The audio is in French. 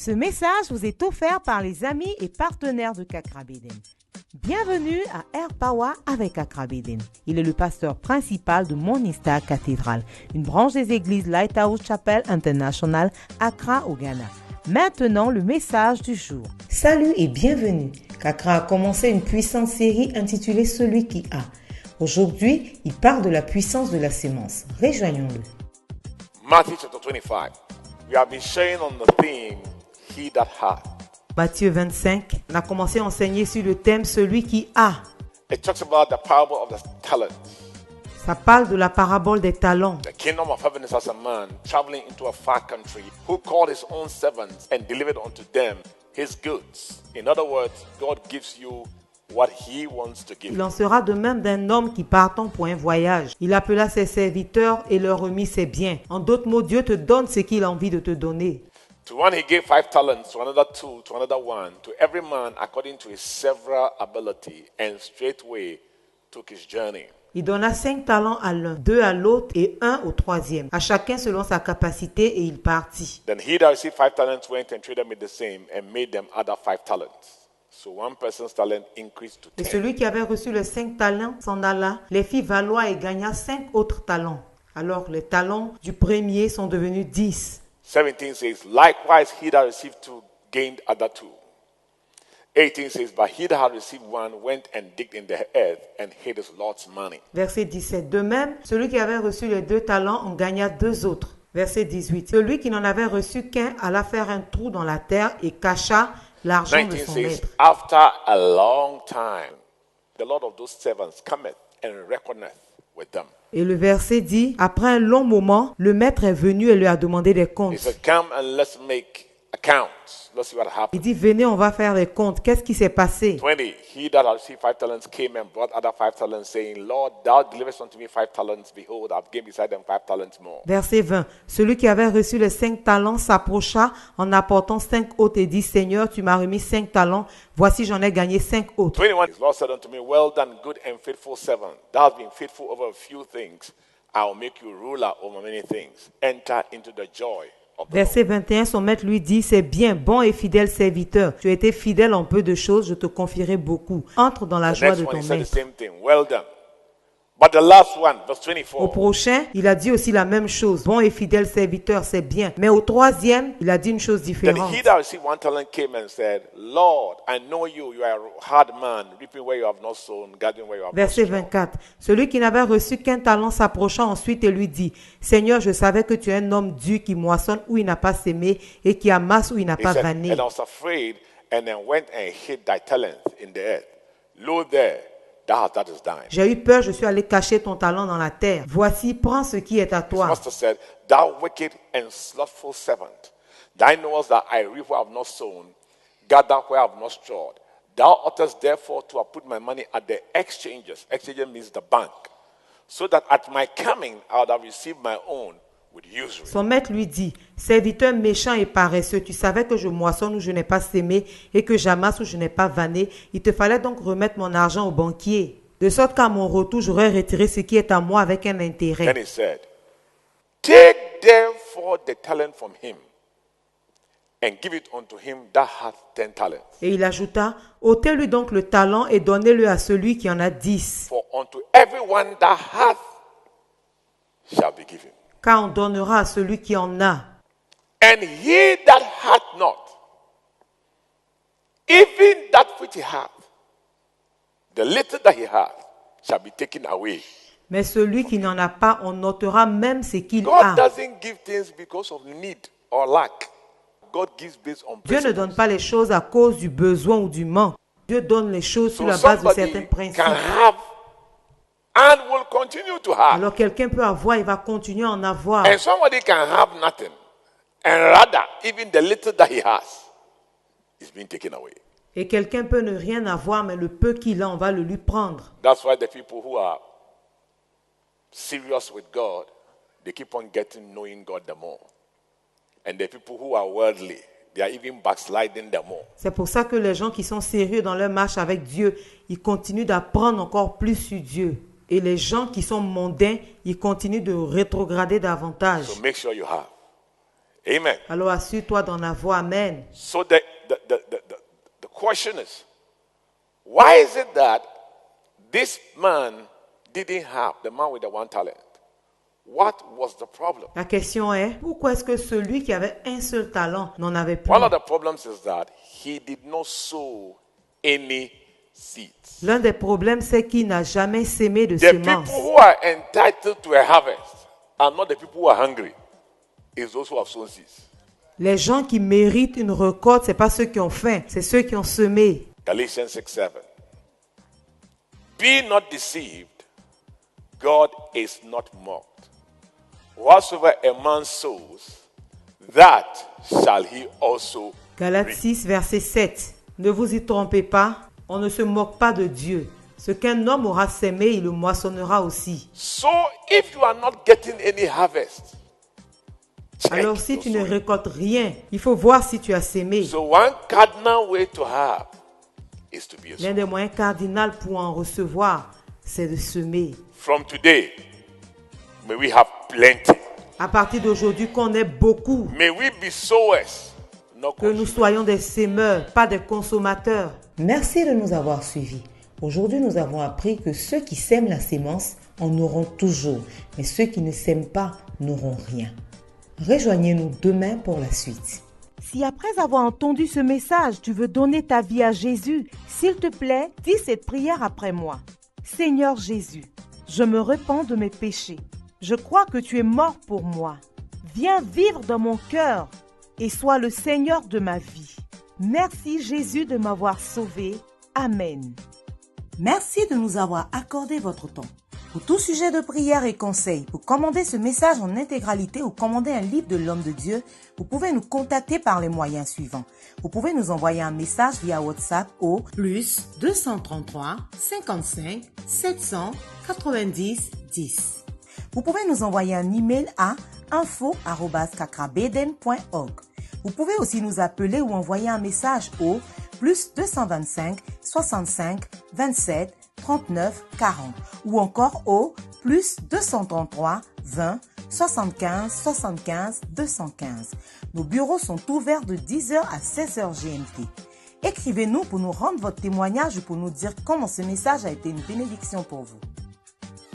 Ce message vous est offert par les amis et partenaires de Kakra Beden. Bienvenue à Air Power avec Kakra Beden. Il est le pasteur principal de Morning Star Cathedral, une branche des églises Lighthouse Chapel International, Accra au Ghana. Maintenant, le message du jour. Salut et bienvenue. Kakra a commencé une puissante série intitulée Celui qui a. Aujourd'hui, il parle de la puissance de la sémence. Rejoignons-le. Matthew chapter 25. We have been sharing on the theme, He that hath. Matthieu 25, on a commencé à enseigner sur le thème Celui qui a. It talks about the parable of the talents. Ça parle de la parabole des talents. The kingdom of heaven is as a man traveling into a far country who called his own servants and delivered unto them his goods. In other words, God gives you what he wants to give Il you. en sera de même d'un homme qui partant pour un voyage. Il appela ses serviteurs et leur remit ses biens. En d'autres mots, Dieu te donne ce qu'il a envie de te donner. To one he gave 5 talents, to another 2, to another 1, to every man according to his several ability, and straightway took his journey. Il donna 5 talents à l'un, 2 à l'autre et 1 au troisième. À chacun selon sa capacité et il partit. Then he that received 5 talents went and traded with the same, and made them other 5 talents. So one person's talent increased to Et 10. celui qui avait reçu les 5 talents s'en alla, les fit valoir et gagna 5 autres talents. Alors les talents du premier sont devenus 10. 17 says, likewise he that received 2 gained other 2. 18 says, but he that had received 1 went and digged in the earth and hid his Lord's money. Verset 17. De même, celui qui avait reçu les 2 talents en gagna 2 autres. Verset 18. Celui qui n'en avait reçu qu'un alla faire un trou dans la terre et cacha l'argent de 19 son says, maître. after a long time, the Lord of those servants cometh and reckoneth with them. Et le verset dit, après un long moment, le maître est venu et lui a demandé des He comptes. said, come and let's make accounts. Let's see what Il happened. dit, venez, on va faire les comptes. Qu'est-ce qui s'est passé? 20, he that had received 5 talents came and brought other 5 talents, saying, Lord, thou deliverest unto me 5 talents. Behold, I've gained beside them 5 talents more. Verset 20. Celui qui avait reçu les 5 talents s'approcha en apportant 5 autres et dit, Seigneur, tu m'as remis 5 talents. Voici, j'en ai gagné 5 autres. 21, his Lord said unto me, well done, good and faithful servant. Thou hast been faithful over a few things. I will make you ruler over many things. Enter into the joy of the Lord. Verset 21, son maître lui dit, c'est bien, bon et fidèle serviteur. Tu as été fidèle en peu de choses, je te confierai beaucoup. Entre dans la The joie next de one, ton he said the maître. same thing. Well done. But the last one, verse Au 24. prochain, il a dit aussi la même chose. Bon et fidèle serviteur, c'est bien. Mais au troisième, il a dit une chose Then différente. he that received 1 talent came and said, Lord, I know you, you are a hard man, reaping where you have not sown, gathering where you have not Verset sown. 24. Celui qui n'avait reçu qu'un talent s'approcha ensuite et lui dit, Seigneur, je savais que tu es un homme dur qui moissonne où il n'a pas semé et qui amasse où il n'a He pas said, vanné. and I was afraid, and then went and hid thy talent in the earth. Lo there, that is thine. J'ai eu peur, je suis allé cacher ton talent dans la terre. Voici, prends ce qui est à His toi. master said, thou wicked and slothful servant, thou knowest that I reap where I have not sown, gather where I have not strawed. Thou oughtest therefore to have put my money at the exchanges. Exchanges means the bank. So that at my coming I would have received my own with usury. Son maître lui dit, serviteur méchant et paresseux, tu savais que je moissonne où je n'ai pas semé et que j'amasse où je n'ai pas vanné. Il te fallait donc remettre mon argent au banquier. De sorte qu'à mon retour, j'aurais retiré ce qui est à moi avec un Then intérêt. he said, take therefore the talent from him and give it unto him that hath 10 talents. Et il ajouta, ôtez-lui donc le talent et donnez-le à celui qui en a 10. For unto everyone that hath shall be given. Car on donnera à celui qui en a. And he that hath not, even that which he hath, the little that he hath, shall be taken away. Mais celui qui n'en a pas, on notera même ce qu'il God a. doesn't give things because of need or lack. God gives based on Dieu ne principles. donne pas les choses à cause du besoin ou du manque. Dieu donne les choses sur So la base de somebody certains principes. can have and will continue to have. Alors quelqu'un peut avoir, il va continuer à en avoir. And somebody can have nothing. And rather, even the little that he has is being taken away. Et quelqu'un peut ne rien avoir, mais le peu qu'il a, on va le lui prendre. That's why the people who are serious with God, they keep on getting knowing God the more. And the people who are worldly, they are even backsliding the more. C'est pour ça que les gens qui sont sérieux dans leur marche avec Dieu, ils continuent d'apprendre encore plus sur Dieu. Et les gens qui sont mondains, ils continuent de rétrograder davantage. So make sure you have. Amen. Alors assure-toi d'en avoir. Amen. So the question is, why is it that this man didn't have, the man with the 1 talent? What was the problem? La question est, pourquoi est-ce que celui qui avait un seul talent n'en avait plus? One of the problems is that he did not sow any seeds. L'un des problèmes, c'est qu'il n'a jamais sémé de The semences. people who are entitled to a harvest are not the people who are hungry. It's those who have sown seeds. Les gens qui méritent une récolte, ce n'est pas ceux qui ont faim, c'est ceux qui ont semé. Galatians 6:7. Be not deceived. God is not mocked. Whatsoever a man sows, that shall he also Galates reap. 6, verset 7. Ne vous y trompez pas, on ne se moque pas de Dieu. Ce qu'un homme aura sémé, il le moissonnera aussi. So if you are not getting any harvest, check Alors si your tu ne sowing. récoltes rien, il faut voir si tu as sémé. So one cardinal way to have is to be a L'un sower. des moyens cardinaux pour en recevoir, c'est de semer. From today, may we have plenty. À partir d'aujourd'hui, qu'on ait beaucoup, May we be sowers, not que nous consumers. soyons des semeurs, pas des consommateurs. Merci de nous avoir suivis. Aujourd'hui, nous avons appris que ceux qui sèment la sémence en auront toujours, mais ceux qui ne sèment pas n'auront rien. Rejoignez-nous demain pour la suite. Si après avoir entendu ce message, tu veux donner ta vie à Jésus, s'il te plaît, dis cette prière après moi. Seigneur Jésus, je me repens de mes péchés. Je crois que tu es mort pour moi. Viens vivre dans mon cœur et sois le Seigneur de ma vie. Merci Jésus de m'avoir sauvé. Amen. Merci de nous avoir accordé votre temps. Pour tout sujet de prière et conseils, pour commander ce message en intégralité ou commander un livre de l'homme de Dieu, vous pouvez nous contacter par les moyens suivants. Vous pouvez nous envoyer un message via WhatsApp au +233 55 790 10. Vous pouvez nous envoyer un email à info@kakrabeden.org. Vous pouvez aussi nous appeler ou envoyer un message au +225 65 27 39 40 ou encore au +233 20 75 75 215. Nos bureaux sont ouverts de 10h à 16h GMT. Écrivez-nous pour nous rendre votre témoignage ou pour nous dire comment ce message a été une bénédiction pour vous.